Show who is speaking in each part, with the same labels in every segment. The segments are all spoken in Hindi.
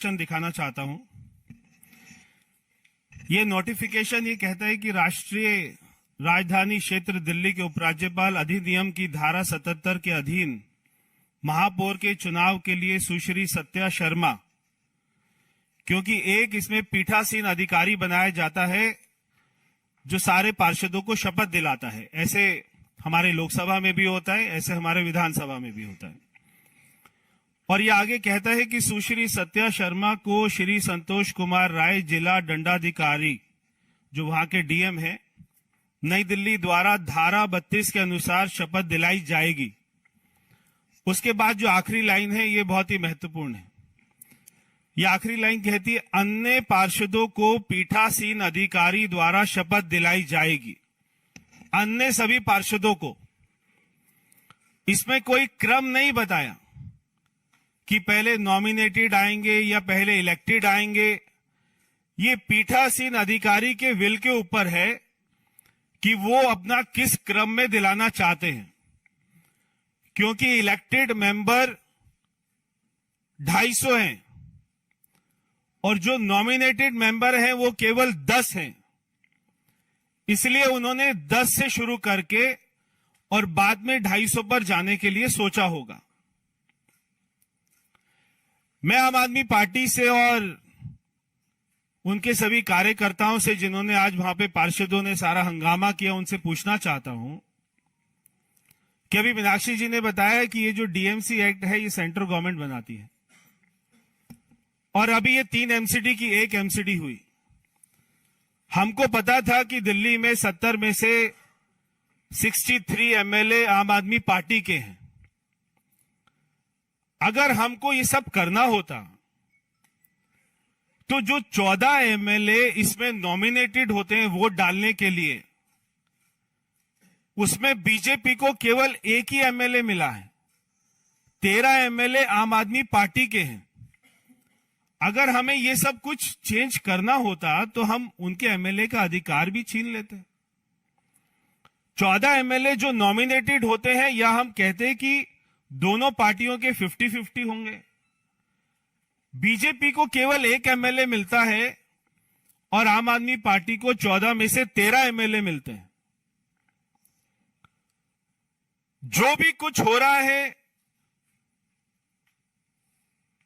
Speaker 1: दिखाना चाहता हूं। ये नोटिफिकेशन ये कहता है कि राष्ट्रीय राजधानी क्षेत्र दिल्ली के उपराज्यपाल अधिनियम की धारा 77 के अधीन महापौर के चुनाव के लिए सुश्री सत्या शर्मा, क्योंकि एक इसमें पीठासीन अधिकारी बनाया जाता है जो सारे पार्षदों को शपथ दिलाता है। ऐसे हमारे लोकसभा में भी होता है, ऐसे हमारे विधानसभा में भी होता है। और ये आगे कहता है कि सुश्री सत्या शर्मा को श्री संतोष कुमार राय, जिला दंडाधिकारी जो वहां के डीएम है, नई दिल्ली द्वारा धारा 32 के अनुसार शपथ दिलाई जाएगी। उसके बाद जो आखिरी लाइन है ये बहुत ही महत्वपूर्ण है। ये आखिरी लाइन कहती है, अन्य पार्षदों को पीठासीन अधिकारी द्वारा शपथ दिलाई जाएगी। अन्य सभी पार्षदों को, इसमें कोई क्रम नहीं बताया कि पहले नॉमिनेटेड आएंगे या पहले इलेक्टेड आएंगे। ये पीठासीन अधिकारी के विल के ऊपर है कि वो अपना किस क्रम में दिलाना चाहते हैं, क्योंकि इलेक्टेड मेंबर 250 हैं और जो नॉमिनेटेड मेंबर हैं वो केवल 10 हैं। इसलिए उन्होंने 10 से शुरू करके और बाद में 250 पर जाने के लिए सोचा होगा। मैं आम आदमी पार्टी से और उनके सभी कार्यकर्ताओं से, जिन्होंने आज वहां पे पार्षदों ने सारा हंगामा किया, उनसे पूछना चाहता हूं कि अभी मीनाक्षी जी ने बताया कि ये जो डीएमसी एक्ट है ये सेंट्रल गवर्नमेंट बनाती है और अभी ये 3 एमसीडी की 1 एमसीडी हुई। हमको पता था कि दिल्ली में 70 में से 63 एमएलए आम आदमी पार्टी के हैं। अगर हमको ये सब करना होता तो जो 14 एमएलए इसमें नॉमिनेटेड होते हैं वोट डालने के लिए, उसमें बीजेपी को केवल 1 ही एमएलए मिला है। 13 एमएलए आम आदमी पार्टी के हैं। अगर हमें ये सब कुछ चेंज करना होता तो हम उनके एमएलए का अधिकार भी छीन लेते। 14 एमएलए जो नॉमिनेटेड होते हैं, या हम कहते हैं कि दोनों पार्टियों के 50-50 होंगे। बीजेपी को केवल 1 एमएलए मिलता है और आम आदमी पार्टी को 14 में से 13 एमएलए मिलते हैं। जो भी कुछ हो रहा है,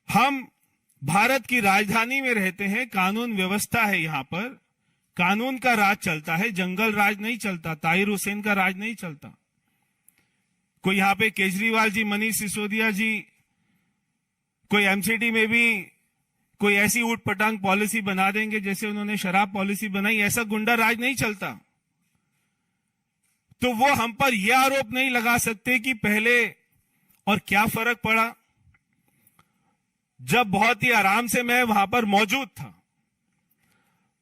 Speaker 1: हम भारत की राजधानी में रहते हैं, कानून व्यवस्था है, यहां पर कानून का राज चलता है, जंगल राज नहीं चलता, ताहिर हुसैन का राज नहीं चलता। कोई यहां पे केजरीवाल जी, मनीष सिसोदिया जी, कोई एमसीडी में भी कोई ऐसी ऊट पटांग पॉलिसी बना देंगे जैसे उन्होंने शराब पॉलिसी बनाई। ऐसा गुंडा राज नहीं चलता। तो वो हम पर यह आरोप नहीं लगा सकते कि पहले और क्या फर्क पड़ा। जब बहुत ही आराम से मैं वहां पर मौजूद था,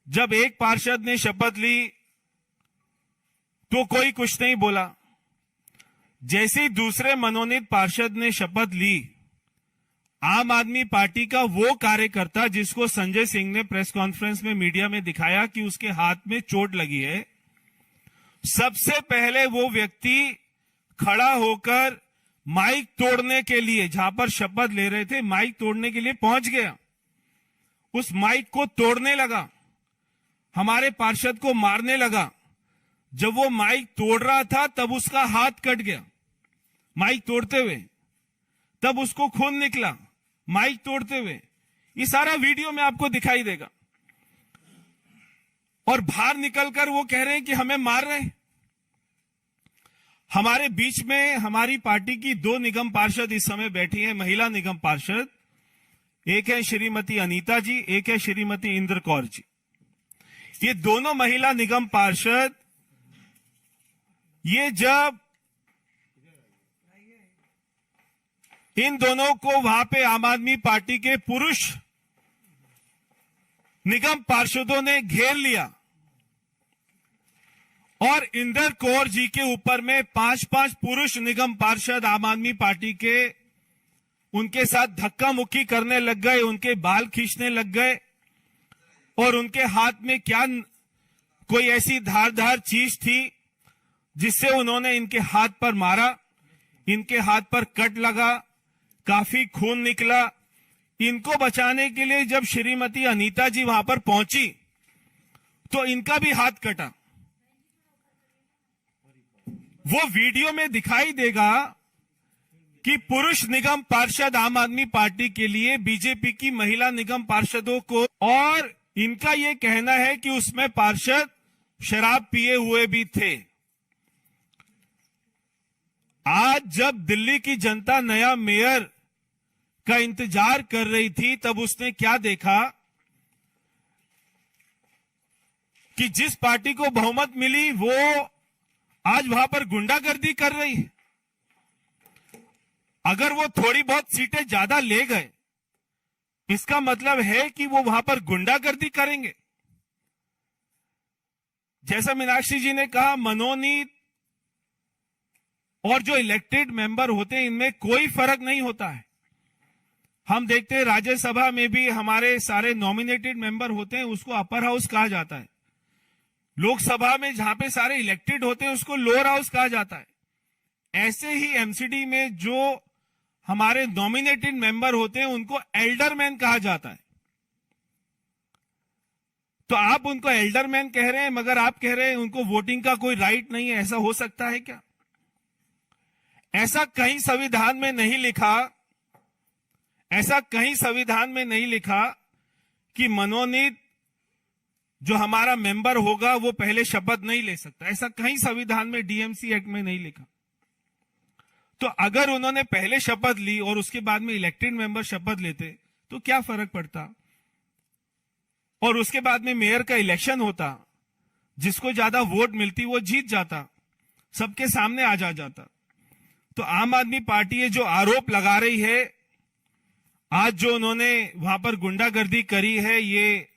Speaker 1: जब एक पार्षद ने शपथ ली तो कोई कुछ नहीं बोला। जैसे ही दूसरे मनोनीत पार्षद ने शपथ ली, आम आदमी पार्टी का वो कार्यकर्ता जिसको संजय सिंह ने प्रेस कॉन्फ्रेंस में मीडिया में दिखाया कि उसके हाथ में चोट लगी है, सबसे पहले वो व्यक्ति खड़ा होकर माइक तोड़ने के लिए, जहां पर शपथ ले रहे थे, माइक तोड़ने के लिए पहुंच गया। उस माइक को तोड़ने लगा, हमारे पार्षद को मारने लगा। जब वो माइक तोड़ रहा था तब उसका हाथ कट गया माइक तोड़ते हुए, तब उसको खून निकला माइक तोड़ते हुए। ये सारा वीडियो में आपको दिखाई देगा। और बाहर निकलकर वो कह रहे हैं कि हमें मार रहे हैं। हमारे बीच में हमारी पार्टी की 2 निगम पार्षद इस समय बैठी हैं, महिला निगम पार्षद। एक है श्रीमती अनीता जी, एक है श्रीमती इंद्र कौर जी। ये दोनों महिला निगम पार्षद, ये जब इन दोनों को वहां पे आम आदमी पार्टी के पुरुष निगम पार्षदों ने घेर लिया और इंदर कौर जी के ऊपर में 5-5 पुरुष निगम पार्षद आम आदमी पार्टी के उनके साथ धक्का मुक्की करने लग गए, उनके बाल खींचने लग गए और उनके हाथ में क्या कोई ऐसी धारदार चीज थी जिससे उन्होंने इनके हाथ पर मारा। इनके हाथ पर कट लगा, काफी खून निकला। इनको बचाने के लिए जब श्रीमती अनीता जी वहां पर पहुंची तो इनका भी हाथ कटा। वो वीडियो में दिखाई देगा कि पुरुष निगम पार्षद आम आदमी पार्टी के लिए बीजेपी की महिला निगम पार्षदों को, और इनका यह कहना है कि उसमें पार्षद शराब पिए हुए भी थे। आज जब दिल्ली की जनता नया मेयर का इंतजार कर रही थी, तब उसने क्या देखा कि जिस पार्टी को बहुमत मिली वो आज वहां पर गुंडागर्दी कर रही है। अगर वो थोड़ी बहुत सीटें ज्यादा ले गए, इसका मतलब है कि वो वहां पर गुंडागर्दी करेंगे। जैसा मीनाक्षी जी ने कहा, मनोनीत और जो इलेक्टेड मेंबर होते हैं इनमें कोई फर्क नहीं होता है। हम देखते हैं राज्यसभा में भी हमारे सारे नॉमिनेटेड मेंबर होते हैं, उसको अपर हाउस कहा जाता है। लोकसभा में जहां पे सारे इलेक्टेड होते हैं उसको लोअर हाउस कहा जाता है। ऐसे ही एमसीडी में जो हमारे नॉमिनेटेड मेंबर होते हैं उनको एल्डरमैन कहा जाता है। तो आप उनको एल्डरमैन कह रहे हैं, मगर आप कह रहे हैं उनको वोटिंग का कोई राइट नहीं है। ऐसा हो सकता है क्या? ऐसा कहीं संविधान में नहीं लिखा, ऐसा कहीं संविधान में नहीं लिखा कि मनोनीत जो हमारा मेंबर होगा वो पहले शपथ नहीं ले सकता। ऐसा कहीं संविधान में डीएमसी एक्ट में नहीं लिखा। तो अगर उन्होंने पहले शपथ ली और उसके बाद में इलेक्टेड मेंबर शपथ लेते तो क्या फर्क पड़ता? और उसके बाद में मेयर का इलेक्शन होता, जिसको ज्यादा वोट मिलती वो जीत जाता, सबके सामने आ जाता। तो आम आदमी पार्टी ये जो आरोप लगा रही है, आज जो उन्होंने वहां पर गुंडागर्दी करी है, ये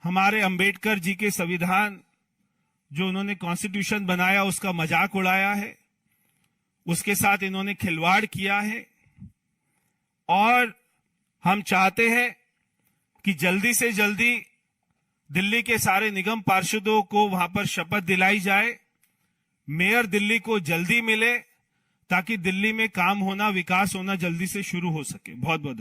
Speaker 1: हमारे अंबेडकर जी के संविधान जो उन्होंने कॉन्स्टिट्यूशन बनाया उसका मजाक उड़ाया है, उसके साथ इन्होंने खिलवाड़ किया है। और हम चाहते हैं कि जल्दी से जल्दी दिल्ली के सारे निगम पार्षदों को वहां पर शपथ दिलाई जाए, मेयर दिल्ली को जल्दी मिले, ताकि दिल्ली में काम होना, विकास होना जल्दी से शुरू हो सके। बहुत बहुत